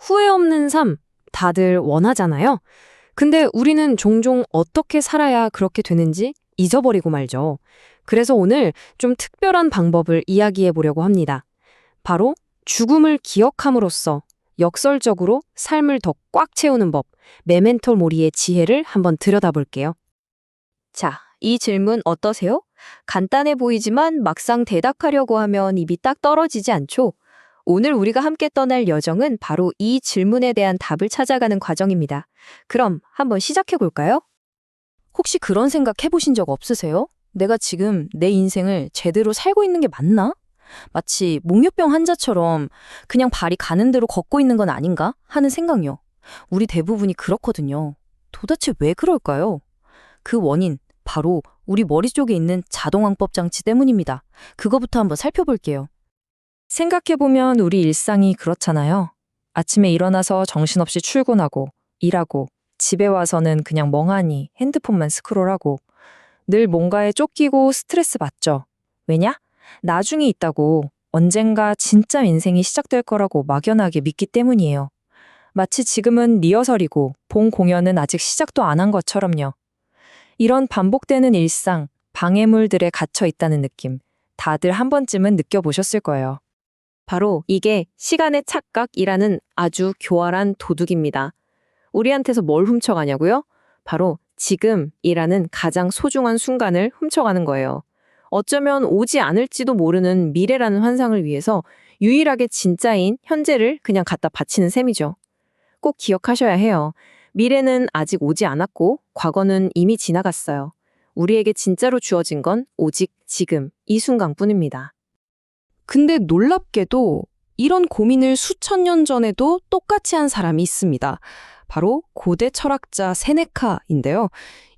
후회 없는 삶 다들 원하잖아요. 근데 우리는 종종 어떻게 살아야 그렇게 되는지 잊어버리고 말죠. 그래서 오늘 좀 특별한 방법을 이야기해 보려고 합니다. 바로 죽음을 기억함으로써 역설적으로 삶을 더 꽉 채우는 법, 메멘토 모리의 지혜를 한번 들여다볼게요. 자, 이 질문 어떠세요? 간단해 보이지만 막상 대답하려고 하면 입이 딱 떨어지지 않죠? 오늘 우리가 함께 떠날 여정은 바로 이 질문에 대한 답을 찾아가는 과정입니다. 그럼 한번 시작해 볼까요? 혹시 그런 생각 해보신 적 없으세요? 내가 지금 내 인생을 제대로 살고 있는 게 맞나? 마치 몽유병 환자처럼 그냥 발이 가는 대로 걷고 있는 건 아닌가 하는 생각이요. 우리 대부분이 그렇거든요. 도대체 왜 그럴까요? 그 원인, 바로 우리 머릿속에 있는 자동항법 장치 때문입니다. 그거부터 한번 살펴볼게요. 생각해보면 우리 일상이 그렇잖아요. 아침에 일어나서 정신없이 출근하고, 일하고, 집에 와서는 그냥 멍하니 핸드폰만 스크롤하고, 늘 뭔가에 쫓기고 스트레스 받죠. 왜냐? 나중에 있다고, 언젠가 진짜 인생이 시작될 거라고 막연하게 믿기 때문이에요. 마치 지금은 리허설이고 본 공연은 아직 시작도 안 한 것처럼요. 이런 반복되는 일상, 방해물들에 갇혀 있다는 느낌, 다들 한 번쯤은 느껴보셨을 거예요. 바로 이게 시간의 착각이라는 아주 교활한 도둑입니다. 우리한테서 뭘 훔쳐가냐고요? 바로 지금이라는 가장 소중한 순간을 훔쳐가는 거예요. 어쩌면 오지 않을지도 모르는 미래라는 환상을 위해서 유일하게 진짜인 현재를 그냥 갖다 바치는 셈이죠. 꼭 기억하셔야 해요. 미래는 아직 오지 않았고 과거는 이미 지나갔어요. 우리에게 진짜로 주어진 건 오직 지금, 이 순간뿐입니다. 근데 놀랍게도 이런 고민을 수천 년 전에도 똑같이 한 사람이 있습니다. 바로 고대 철학자 세네카인데요.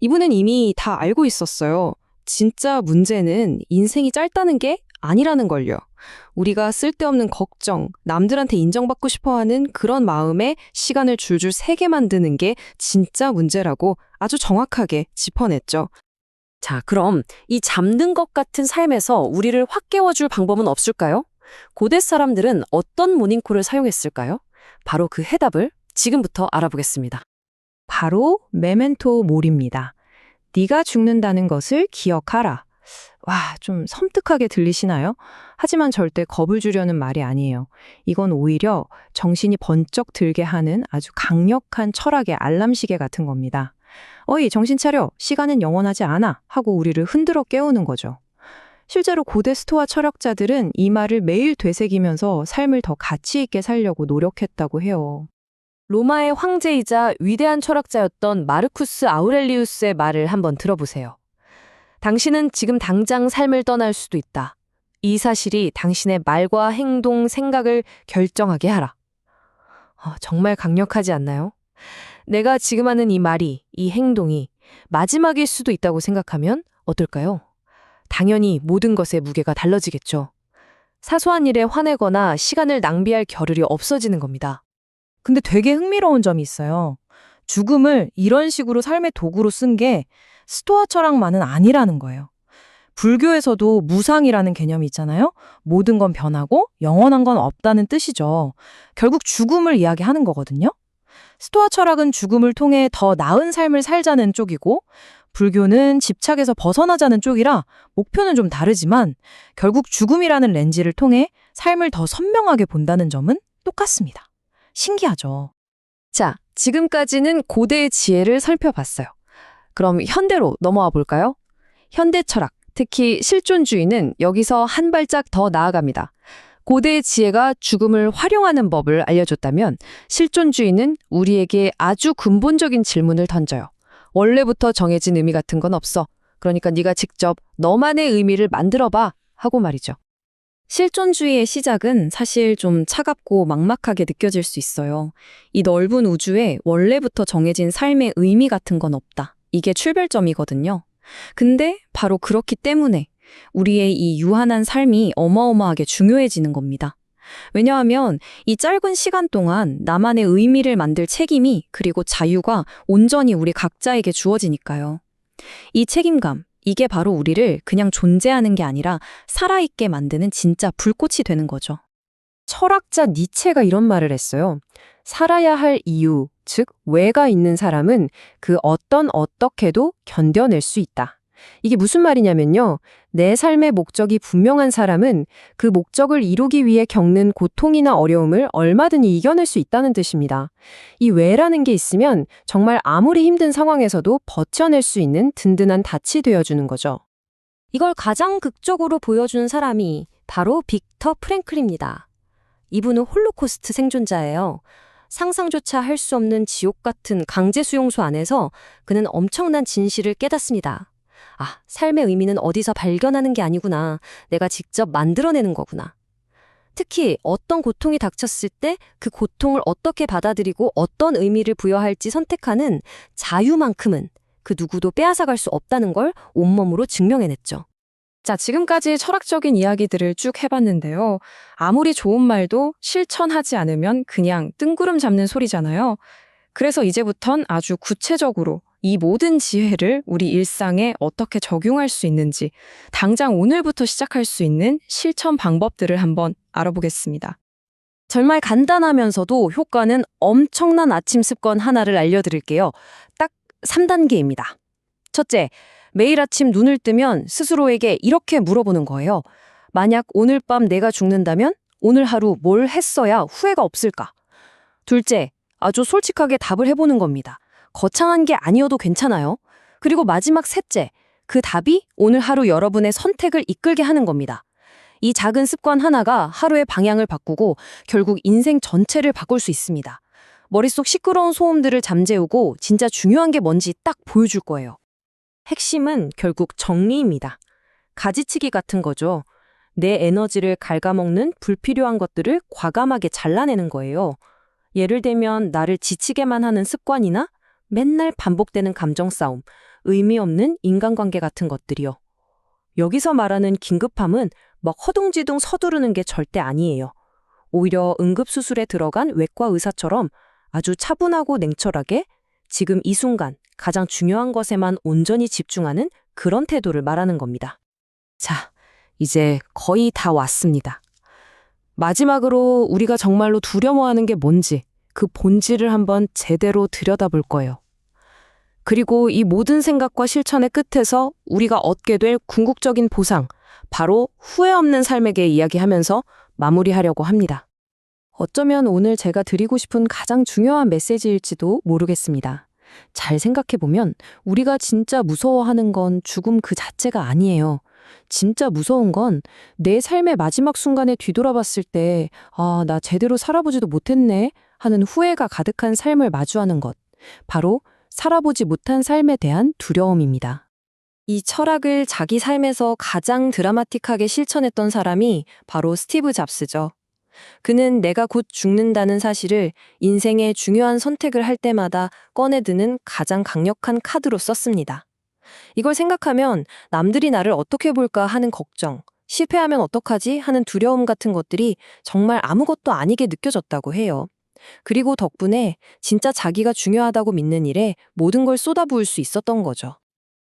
이분은 이미 다 알고 있었어요. 진짜 문제는 인생이 짧다는 게 아니라는 걸요. 우리가 쓸데없는 걱정, 남들한테 인정받고 싶어하는 그런 마음에 시간을 줄줄 새게 만드는 게 진짜 문제라고 아주 정확하게 짚어냈죠. 자, 그럼 이 잠든 것 같은 삶에서 우리를 확 깨워줄 방법은 없을까요? 고대 사람들은 어떤 모닝콜을 사용했을까요? 바로 그 해답을 지금부터 알아보겠습니다. 바로 메멘토 모리입니다. 네가 죽는다는 것을 기억하라. 와, 좀 섬뜩하게 들리시나요? 하지만 절대 겁을 주려는 말이 아니에요. 이건 오히려 정신이 번쩍 들게 하는 아주 강력한 철학의 알람시계 같은 겁니다. 어이, 정신 차려. 시간은 영원하지 않아. 하고 우리를 흔들어 깨우는 거죠. 실제로 고대 스토아 철학자들은 이 말을 매일 되새기면서 삶을 더 가치 있게 살려고 노력했다고 해요. 로마의 황제이자 위대한 철학자였던 마르쿠스 아우렐리우스의 말을 한번 들어보세요. 당신은 지금 당장 삶을 떠날 수도 있다. 이 사실이 당신의 말과 행동, 생각을 결정하게 하라. 정말 강력하지 않나요? 내가 지금 하는 이 말이, 이 행동이 마지막일 수도 있다고 생각하면 어떨까요? 당연히 모든 것의 무게가 달라지겠죠. 사소한 일에 화내거나 시간을 낭비할 겨를이 없어지는 겁니다. 근데 되게 흥미로운 점이 있어요. 죽음을 이런 식으로 삶의 도구로 쓴 게 스토아 철학만은 아니라는 거예요. 불교에서도 무상이라는 개념이 있잖아요. 모든 건 변하고 영원한 건 없다는 뜻이죠. 결국 죽음을 이야기하는 거거든요. 스토아 철학은 죽음을 통해 더 나은 삶을 살자는 쪽이고, 불교는 집착에서 벗어나자는 쪽이라 목표는 좀 다르지만 결국 죽음이라는 렌즈를 통해 삶을 더 선명하게 본다는 점은 똑같습니다. 신기하죠? 자, 지금까지는 고대의 지혜를 살펴봤어요. 그럼 현대로 넘어와 볼까요? 현대 철학, 특히 실존주의는 여기서 한 발짝 더 나아갑니다. 고대의 지혜가 죽음을 활용하는 법을 알려줬다면 실존주의는 우리에게 아주 근본적인 질문을 던져요. 원래부터 정해진 의미 같은 건 없어. 그러니까 네가 직접 너만의 의미를 만들어봐 하고 말이죠. 실존주의의 시작은 사실 좀 차갑고 막막하게 느껴질 수 있어요. 이 넓은 우주에 원래부터 정해진 삶의 의미 같은 건 없다. 이게 출발점이거든요. 근데 바로 그렇기 때문에 우리의 이 유한한 삶이 어마어마하게 중요해지는 겁니다. 왜냐하면 이 짧은 시간 동안 나만의 의미를 만들 책임이, 그리고 자유가 온전히 우리 각자에게 주어지니까요. 이 책임감, 이게 바로 우리를 그냥 존재하는 게 아니라 살아있게 만드는 진짜 불꽃이 되는 거죠. 철학자 니체가 이런 말을 했어요. 살아야 할 이유, 즉 왜가 있는 사람은 그 어떤 어떻게도 견뎌낼 수 있다. 이게 무슨 말이냐면요. 내 삶의 목적이 분명한 사람은 그 목적을 이루기 위해 겪는 고통이나 어려움을 얼마든지 이겨낼 수 있다는 뜻입니다. 이 왜라는 게 있으면 정말 아무리 힘든 상황에서도 버텨낼 수 있는 든든한 닻이 되어주는 거죠. 이걸 가장 극적으로 보여주는 사람이 바로 빅터 프랭클입니다. 이분은 홀로코스트 생존자예요. 상상조차 할 수 없는 지옥 같은 강제 수용소 안에서 그는 엄청난 진실을 깨닫습니다. 아, 삶의 의미는 어디서 발견하는 게 아니구나. 내가 직접 만들어내는 거구나. 특히 어떤 고통이 닥쳤을 때 그 고통을 어떻게 받아들이고 어떤 의미를 부여할지 선택하는 자유만큼은 그 누구도 빼앗아갈 수 없다는 걸 온몸으로 증명해냈죠. 자, 지금까지 철학적인 이야기들을 쭉 해봤는데요. 아무리 좋은 말도 실천하지 않으면 그냥 뜬구름 잡는 소리잖아요. 그래서 이제부턴 아주 구체적으로 이 모든 지혜를 우리 일상에 어떻게 적용할 수 있는지 당장 오늘부터 시작할 수 있는 실천 방법들을 한번 알아보겠습니다. 정말 간단하면서도 효과는 엄청난 아침 습관 하나를 알려드릴게요. 딱 3단계입니다. 첫째, 매일 아침 눈을 뜨면 스스로에게 이렇게 물어보는 거예요. 만약 오늘 밤 내가 죽는다면 오늘 하루 뭘 했어야 후회가 없을까? 둘째, 아주 솔직하게 답을 해보는 겁니다. 거창한 게 아니어도 괜찮아요. 그리고 마지막 셋째, 그 답이 오늘 하루 여러분의 선택을 이끌게 하는 겁니다. 이 작은 습관 하나가 하루의 방향을 바꾸고 결국 인생 전체를 바꿀 수 있습니다. 머릿속 시끄러운 소음들을 잠재우고 진짜 중요한 게 뭔지 딱 보여줄 거예요. 핵심은 결국 정리입니다. 가지치기 같은 거죠. 내 에너지를 갉아먹는 불필요한 것들을 과감하게 잘라내는 거예요. 예를 들면 나를 지치게만 하는 습관이나 맨날 반복되는 감정 싸움, 의미 없는 인간관계 같은 것들이요. 여기서 말하는 긴급함은 막 허둥지둥 서두르는 게 절대 아니에요. 오히려 응급수술에 들어간 외과 의사처럼 아주 차분하고 냉철하게 지금 이 순간 가장 중요한 것에만 온전히 집중하는 그런 태도를 말하는 겁니다. 자, 이제 거의 다 왔습니다. 마지막으로 우리가 정말로 두려워하는 게 뭔지 그 본질을 한번 제대로 들여다볼 거예요. 그리고 이 모든 생각과 실천의 끝에서 우리가 얻게 될 궁극적인 보상, 바로 후회 없는 삶에게 이야기하면서 마무리하려고 합니다. 어쩌면 오늘 제가 드리고 싶은 가장 중요한 메시지일지도 모르겠습니다. 잘 생각해보면 우리가 진짜 무서워하는 건 죽음 그 자체가 아니에요. 진짜 무서운 건 내 삶의 마지막 순간에 뒤돌아봤을 때 아, 나 제대로 살아보지도 못했네 하는 후회가 가득한 삶을 마주하는 것. 바로 살아보지 못한 삶에 대한 두려움입니다. 이 철학을 자기 삶에서 가장 드라마틱하게 실천했던 사람이 바로 스티브 잡스죠. 그는 내가 곧 죽는다는 사실을 인생의 중요한 선택을 할 때마다 꺼내드는 가장 강력한 카드로 썼습니다. 이걸 생각하면 남들이 나를 어떻게 볼까 하는 걱정, 실패하면 어떡하지 하는 두려움 같은 것들이 정말 아무것도 아니게 느껴졌다고 해요. 그리고 덕분에 진짜 자기가 중요하다고 믿는 일에 모든 걸 쏟아부을 수 있었던 거죠.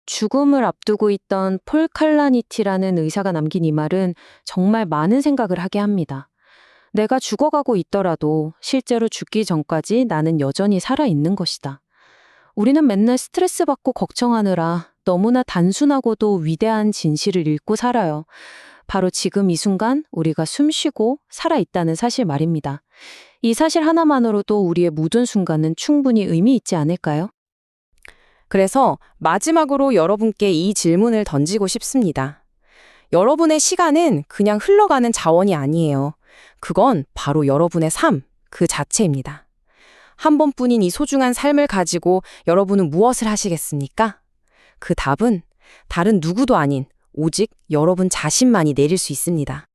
죽음을 앞두고 있던 폴 칼라니티라는 의사가 남긴 이 말은 정말 많은 생각을 하게 합니다. 내가 죽어가고 있더라도 실제로 죽기 전까지 나는 여전히 살아있는 것이다. 우리는 맨날 스트레스 받고 걱정하느라 너무나 단순하고도 위대한 진실을 잃고 살아요. 바로 지금 이 순간 우리가 숨쉬고 살아있다는 사실 말입니다. 이 사실 하나만으로도 우리의 모든 순간은 충분히 의미 있지 않을까요? 그래서 마지막으로 여러분께 이 질문을 던지고 싶습니다. 여러분의 시간은 그냥 흘러가는 자원이 아니에요. 그건 바로 여러분의 삶, 그 자체입니다. 한 번뿐인 이 소중한 삶을 가지고 여러분은 무엇을 하시겠습니까? 그 답은 다른 누구도 아닌 오직 여러분 자신만이 내릴 수 있습니다.